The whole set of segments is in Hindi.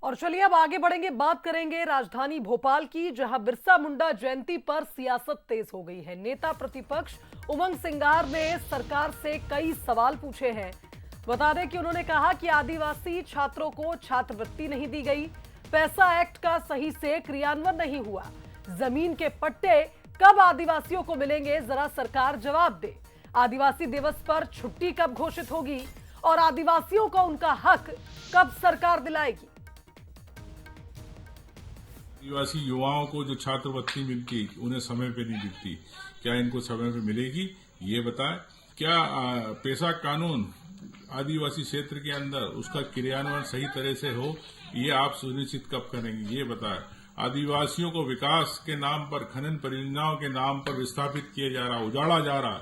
और चलिए अब आगे बढ़ेंगे, बात करेंगे राजधानी भोपाल की, जहां बिरसा मुंडा जयंती पर सियासत तेज हो गई है। नेता प्रतिपक्ष उमंग सिंगार ने सरकार से कई सवाल पूछे हैं। बता दें कि उन्होंने कहा कि आदिवासी छात्रों को छात्रवृत्ति नहीं दी गई, पैसा एक्ट का सही से क्रियान्वयन नहीं हुआ, जमीन के पट्टे कब आदिवासियों को मिलेंगे, जरा सरकार जवाब दे। आदिवासी दिवस पर छुट्टी कब घोषित होगी और आदिवासियों को उनका हक कब सरकार दिलाएगी। आदिवासी युवाओं को जो छात्रवृत्ति मिलती उन्हें समय पे नहीं मिलती, क्या इनको समय पे मिलेगी ये बताएं। क्या पेशा कानून आदिवासी क्षेत्र के अंदर उसका क्रियान्वयन सही तरह से हो, ये आप सुनिश्चित कब करेंगे ये बताएं। आदिवासियों को विकास के नाम पर, खनन परियोजनाओं के नाम पर विस्थापित किया जा रहा, उजाड़ा जा रहा,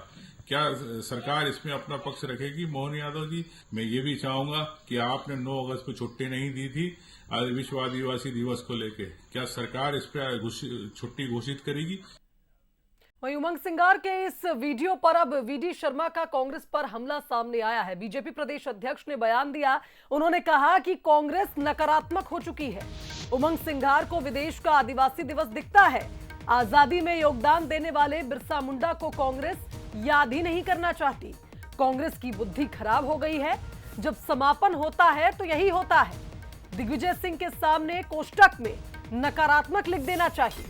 क्या सरकार इसमें अपना पक्ष रखेगी। मोहन यादव जी, मैं ये भी चाहूंगा कि आपने 9 अगस्त को छुट्टी नहीं दी थी विश्व आदिवासी दिवस को लेके, क्या सरकार इस पर छुट्टी घोषित करेगी। वहीं उमंग सिंगार के इस वीडियो पर अब वीडी शर्मा का कांग्रेस पर हमला सामने आया है। बीजेपी प्रदेश अध्यक्ष ने बयान दिया, उन्होंने कहा कि कांग्रेस नकारात्मक हो चुकी है। उमंग सिंगार को विदेश का आदिवासी दिवस दिखता है। आजादी में योगदान देने वाले बिरसा मुंडा को कांग्रेस याद ही नहीं करना चाहती। कांग्रेस की बुद्धि खराब हो गई है, जब समापन होता है तो यही होता है। दिग्विजय सिंह के सामने कोष्टक में नकारात्मक लिख देना चाहिए।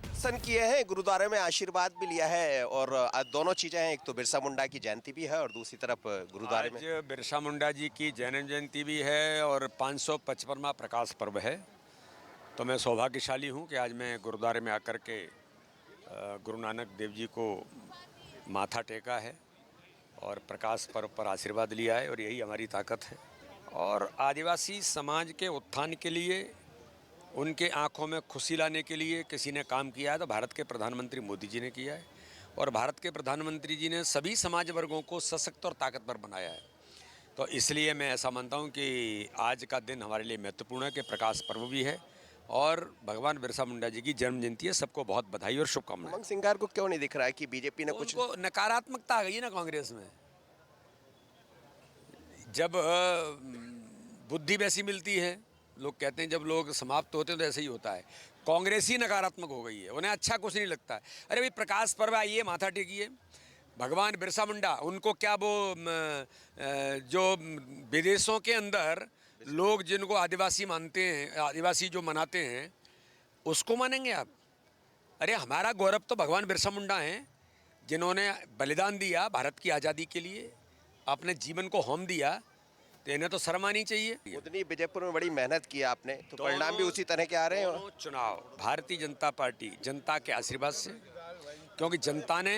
दर्शन किए हैं, गुरुद्वारे में आशीर्वाद भी लिया है और दोनों चीजें हैं, एक तो बिरसा मुंडा की जयंती भी है और दूसरी तरफ गुरुद्वारे में आज बिरसा मुंडा जी की जन्म जयंती भी है और 555वां प्रकाश पर्व है। तो मैं सौभाग्यशाली हूं कि आज मैं गुरुद्वारे में आकर के गुरु नानक देव जी को माथा टेका है और प्रकाश पर्व पर आशीर्वाद लिया है और यही हमारी ताकत है। और आदिवासी समाज के उत्थान के लिए, उनके आंखों में खुशी लाने के लिए किसी ने काम किया है तो भारत के प्रधानमंत्री मोदी जी ने किया है। और भारत के प्रधानमंत्री जी ने सभी समाज वर्गों को सशक्त और ताकतवर बनाया है। तो इसलिए मैं ऐसा मानता हूं कि आज का दिन हमारे लिए महत्वपूर्ण है कि प्रकाश पर्व भी है और भगवान बिरसा मुंडा जी की जन्म जयंती है। सबको बहुत बधाई और शुभकामनाएं। उमंग सिंगार को क्यों नहीं दिख रहा है कि बीजेपी ने तो कुछ उनको नकारात्मकता आ गई है ना कांग्रेस में। जब बुद्धि वैसी मिलती है, लोग कहते हैं जब लोग समाप्त होते हैं तो ऐसे ही होता है। कांग्रेस ही नकारात्मक हो गई है, उन्हें अच्छा कुछ नहीं लगता है। अरे भाई प्रकाश पर्व आइए, माथा टेकिए। भगवान बिरसा मुंडा, उनको क्या वो जो विदेशों के अंदर लोग जिनको आदिवासी मानते हैं, आदिवासी जो मनाते हैं उसको मानेंगे आप? अरे हमारा गौरव तो भगवान बिरसा मुंडा हैं, जिन्होंने बलिदान दिया भारत की आज़ादी के लिए, अपने जीवन को होम दिया, तो इन्हें तो शर्म आनी चाहिए। उतनी बीजेपी में बड़ी मेहनत की आपने, तो परिणाम भी उसी तरह के आ रहे हैं। चुनाव भारतीय जनता पार्टी जनता के आशीर्वाद से, क्योंकि जनता ने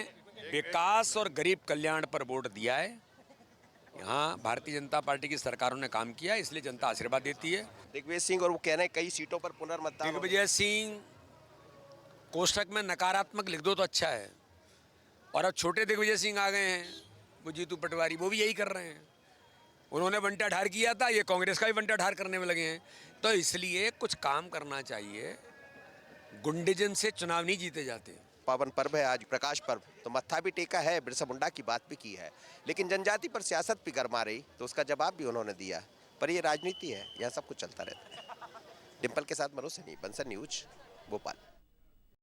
विकास और गरीब कल्याण पर वोट दिया है। यहाँ भारतीय जनता पार्टी की सरकारों ने काम किया, इसलिए जनता आशीर्वाद देती है। दिग्विजय सिंह और वो कह रहे हैं कई सीटों पर पुनर्मतदान। दिग्विजय सिंह कोष्टक में नकारात्मक लिख दो तो अच्छा है। और अब छोटे दिग्विजय सिंह आ गए हैं, वो जीतू पटवारी, वो भी यही कर रहे हैं। उन्होंने बंटा ढार किया था, ये कांग्रेस का भी बंटा ढार करने में लगे हैं। तो इसलिए कुछ काम करना चाहिए। गुंडेजन से चुनाव नहीं जीते जाते। पावन पर्व है आज, प्रकाश पर्व, तो मत्था भी टेका है, बिरसा मुंडा की बात भी की है, लेकिन जनजाति पर सियासत भी गरमा रही, तो उसका जवाब भी उन्होंने दिया। पर ये राजनीति है, यहाँ सब कुछ चलता रहता है। डिम्पल के साथ मनोज सैनी, बंसल न्यूज, भोपाल।